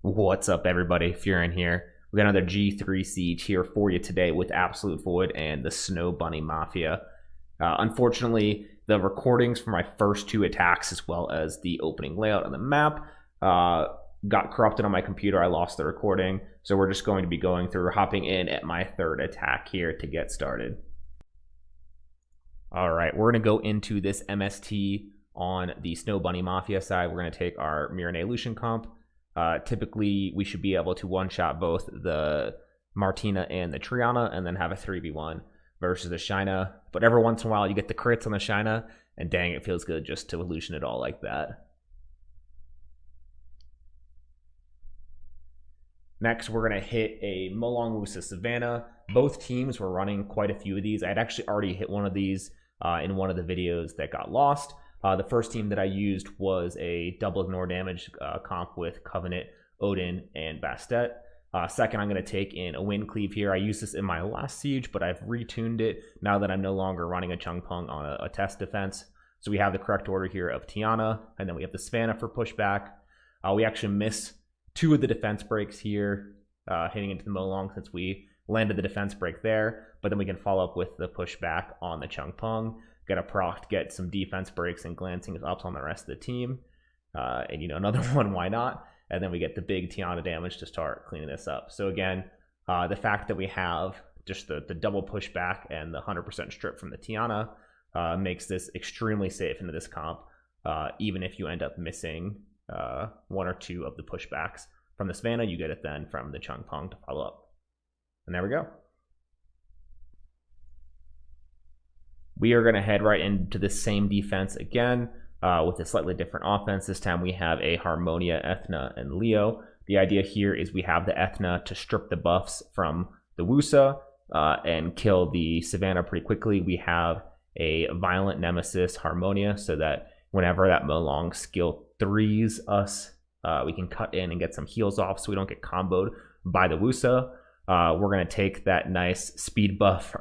What's up, everybody? Furin here. We got another G3 Siege here for you today with Absolute Void and the SnowbunnyMafia. Unfortunately, the recordings for my first two attacks, as well as the opening layout of the map, got corrupted on my computer. I lost the recording, so we're just going to be going through, hopping in at my third attack here to get started. All right, we're going to go into this MST on the SnowbunnyMafia side. We're going to take our Mirane Lucian comp. Typically, we should be able to one-shot both the Martina and the Triana and then have a 3v1 versus the Shina. But every once in a while, you get the crits on the Shina, and dang, it feels good just to Lucian it all like that. Next, we're going to hit a Molong Wusa Savannah. Both teams were running quite a few of these. I had actually already hit one of these in one of the videos that got lost. The first team that I used was a double ignore damage comp with Covenant, Odin, and Bastet. Second, I'm going to take in a Wind Cleave here. I used this in my last siege, but I've retuned it now that I'm no longer running a Chung Pung on a test defense. So we have the correct order here of Tiana, and then we have the Savannah for pushback. We actually miss two of the defense breaks here, hitting into the Molong since we landed the defense break there, but then we can follow up with the pushback on the Chung Pung. Get a proc, get some defense breaks and glancing ups on the rest of the team. And, you know, another one, why not? And then we get the big Tiana damage to start cleaning this up. So again, the fact that we have just the double pushback and the 100% strip from the Tiana makes this extremely safe into this comp, even if you end up missing one or two of the pushbacks from the Savannah, you get it then from the Chung Pung to follow up. And there we go. We are going to head right into the same defense again with a slightly different offense. This time we have a Harmonia, Ethna, and Leo. The idea here is we have the Ethna to strip the buffs from the Wusa and kill the Savannah pretty quickly. We have a Violent Nemesis Harmonia so that whenever that Molong skill 3s us, we can cut in and get some heals off so we don't get comboed by the Wusa. We're going to take that nice speed buff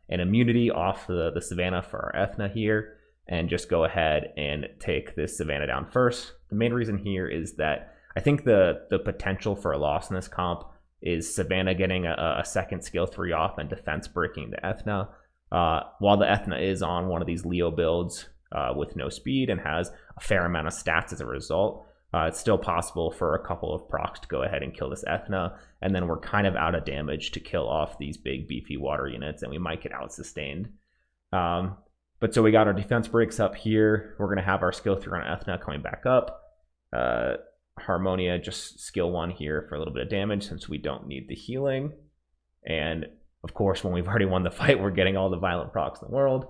and immunity off the Savannah for our Ethna here and just go ahead and take this Savannah down first. The main reason here is that I think the potential for a loss in this comp is Savannah getting a second skill 3 off and defense breaking the Ethna. While the Ethna is on one of these Leo builds with no speed and has a fair amount of stats as a result, it's still possible for a couple of procs to go ahead and kill this Ethna, and then we're kind of out of damage to kill off these big beefy water units, and we might get out sustained. But so we got our defense breaks up here. We're going to have our skill 3 on Ethna coming back up. Harmonia, just skill 1 here for a little bit of damage since we don't need the healing. And of course, when we've already won the fight, we're getting all the violent procs in the world.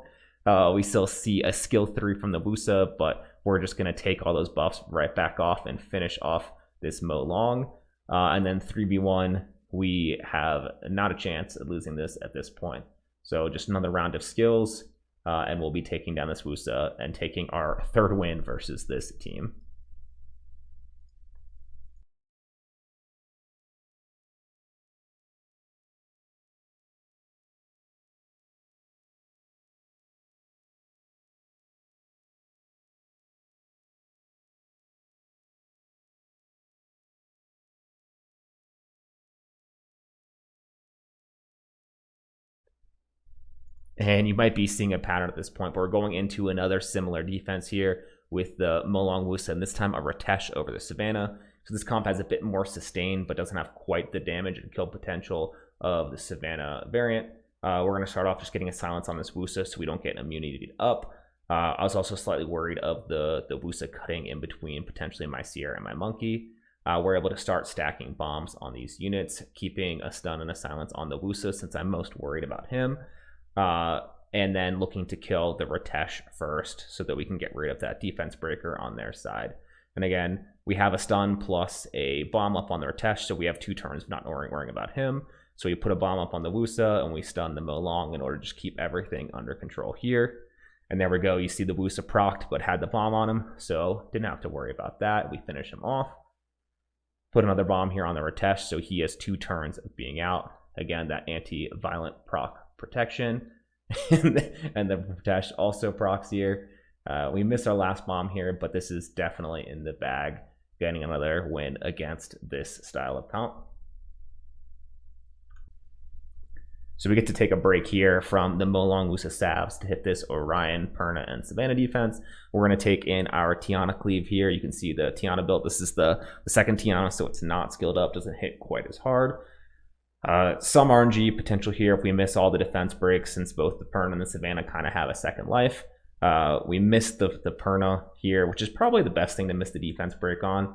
We still see a skill 3 from the Wusa, but we're just going to take all those buffs right back off and finish off this Molong. And then 3v1, we have not a chance at losing this at this point. So just another round of skills, and we'll be taking down this Wusa and taking our third win versus this team. And you might be seeing a pattern at this point, but we're going into another similar defense here with the Molong Wusa, and this time a Ratesh over the Savannah. So this comp has a bit more sustain, but doesn't have quite the damage and kill potential of the Savannah variant. We're going to start off just getting a silence on this Wusa so we don't get immunity up. I was also slightly worried of the Wusa cutting in between potentially my Sierra and my Monkey. We're able to start stacking bombs on these units, keeping a stun and a silence on the Wusa since I'm most worried about him. And then looking to kill the Ratesh first so that we can get rid of that defense breaker on their side. And again, we have a stun plus a bomb up on the Ratesh, so we have 2 turns not worrying about him. So we put a bomb up on the Wusa and we stun the Molong in order to just keep everything under control here. And there we go. You see the Wusa procced but had the bomb on him, so didn't have to worry about that. We finish him off. Put another bomb here on the Ratesh, so he has 2 turns of being out. Again, that anti-violent proc protection, and the Ratesh also procs here. We missed our last bomb here, but this is definitely in the bag. getting another win against this style of comp. So we get to take a break here from the Molong Wusa Savs to hit this Orion, Perna, and Savannah defense. We're going to take in our Tiana Cleave here. You can see the Tiana build. This is the second Tiana, so it's not skilled up, doesn't hit quite as hard. Some RNG potential here if we miss all the defense breaks, since both the Perna and the Savannah kind of have a second life. We missed the Perna here, which is probably the best thing to miss the defense break on.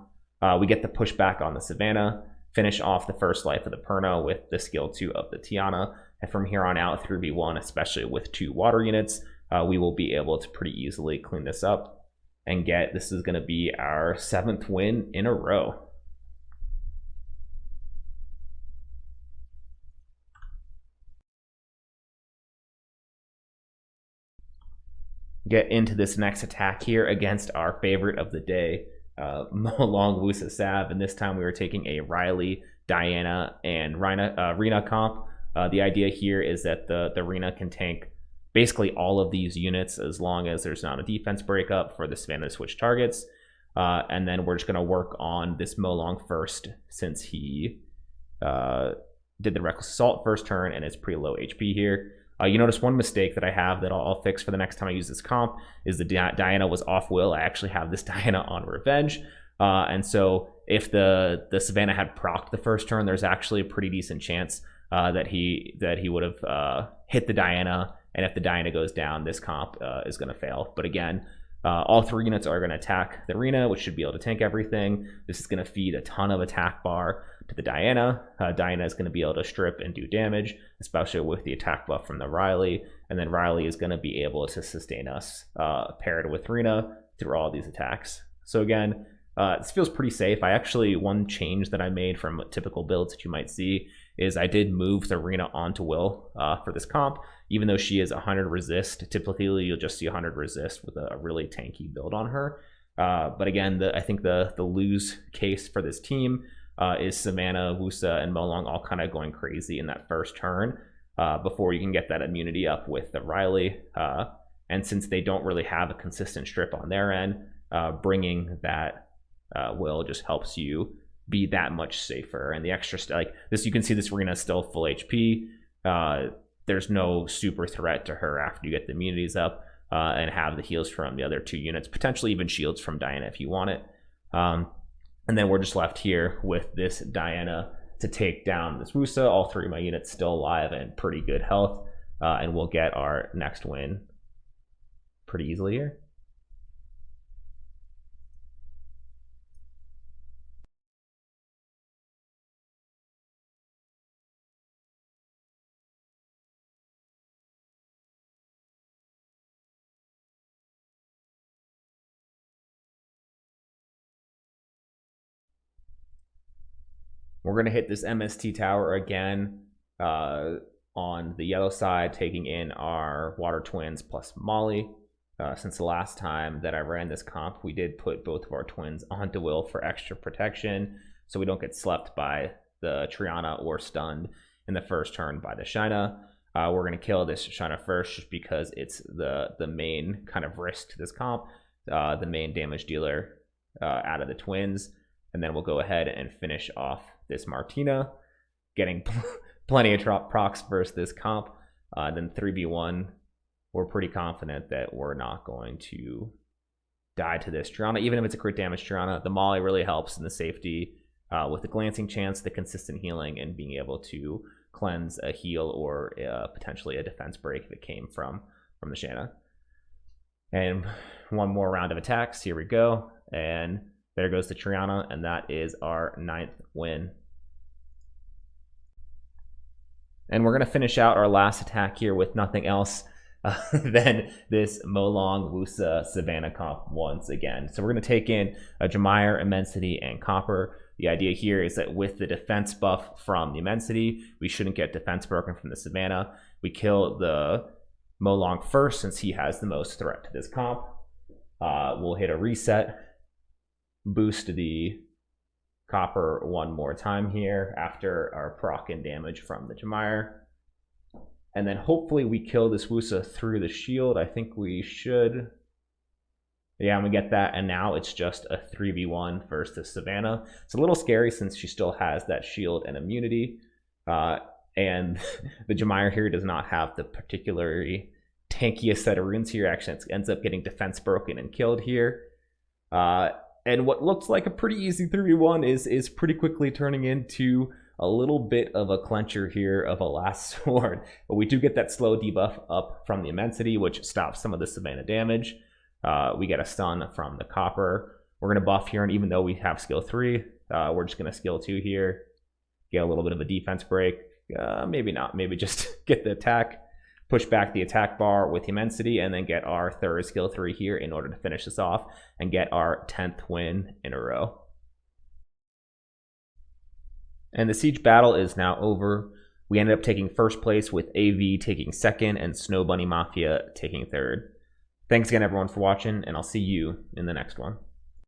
We get the pushback on the Savannah, finish off the first life of the Perna with the skill 2 of the Tiana. And from here on out, 3v1, especially with 2 water units, we will be able to pretty easily clean this up and get, this is going to be our 7th win in a row. Get into this next attack here against our favorite of the day, Molong Wusa Sav, and this time we were taking a Riley, Diana, and Rena comp. The idea here is that the Rena can tank basically all of these units as long as there's not a defense breakup for the Savannah to switch targets. And then we're just going to work on this Molong first, since he did the Reckless Assault first turn and is pretty low HP here. You notice one mistake that I have that I'll fix for the next time I use this comp is the Diana was off will. I actually have this Diana on Revenge. And so if the Savannah had procced the first turn, there's actually a pretty decent chance that he would have hit the Diana, and if the Diana goes down, this comp is going to fail. But again, all 3 units are going to attack the Rena, which should be able to tank everything. This is going to feed a ton of attack bar to the Diana. Diana is going to be able to strip and do damage, especially with the attack buff from the Riley, and then Riley is going to be able to sustain us paired with Rena through all these attacks. So again, this feels pretty safe. One change that I made from typical builds that you might see is I did move the Rena onto Will for this comp. Even though she is 100 resist, typically you'll just see 100 resist with a really tanky build on her. But again, I think the lose case for this team is Savannah, Wusa, and Molong all kind of going crazy in that first turn before you can get that immunity up with the Riley. And since they don't really have a consistent strip on their end, bringing that Will just helps you be that much safer. And the extra like this, you can see this Rena is still full HP. There's no super threat to her after you get the immunities up and have the heals from the other 2 units, potentially even shields from Diana if you want it. And then we're just left here with this Diana to take down this Wusa. All 3 of my units still alive and pretty good health, and we'll get our next win pretty easily here. We're going to hit this MST tower again on the yellow side, taking in our Water Twins plus Molly. Since the last time that I ran this comp, we did put both of our twins onto Will for extra protection, so we don't get slept by the Triana or stunned in the first turn by the Shina. We're going to kill this Shina first just because it's the main kind of risk to this comp, the main damage dealer out of the twins. And then we'll go ahead and finish off this Martina, getting plenty of procs versus this comp. Then 3v1, we're pretty confident that we're not going to die to this Triana, even if it's a crit damage Triana. The Molly really helps in the safety with the glancing chance, the consistent healing, and being able to cleanse a heal or potentially a defense break if it came from the Shanna. And one more round of attacks. Here we go. And there goes the Triana, and that is our 9th win. And we're going to finish out our last attack here with nothing else than this Molong Wusa Savannah comp once again. So we're going to take in a Jameyer, Immensity, and Copper. The idea here is that with the defense buff from the Immensity, we shouldn't get defense broken from the Savannah. We kill the Molong first since he has the most threat to this comp. We'll hit a reset, boost the Copper one more time here after our proc and damage from the Jameyer. And then hopefully we kill this Wusa through the shield. I think we should. Yeah, and we get that, and now it's just a 3v1 versus Savannah. It's a little scary since she still has that shield and immunity, and the Jemire here does not have the particularly tankiest set of runes here. Actually, it ends up getting defense broken and killed here. And what looks like a pretty easy 3v1 is pretty quickly turning into a little bit of a clencher here of a last sword. But we do get that slow debuff up from the immensity, which stops some of the Savannah damage. We get a stun from the copper. We're going to buff here, and even though we have skill 3, we're just going to skill 2 here. Get a little bit of a defense break. Maybe not. Maybe just get the attack, push back the attack bar with immensity, and then get our third skill 3 here in order to finish this off and get our 10th win in a row. And the siege battle is now over. We ended up taking first place with AV taking second and SnowbunnyMafia taking third. Thanks again, everyone, for watching, and I'll see you in the next one.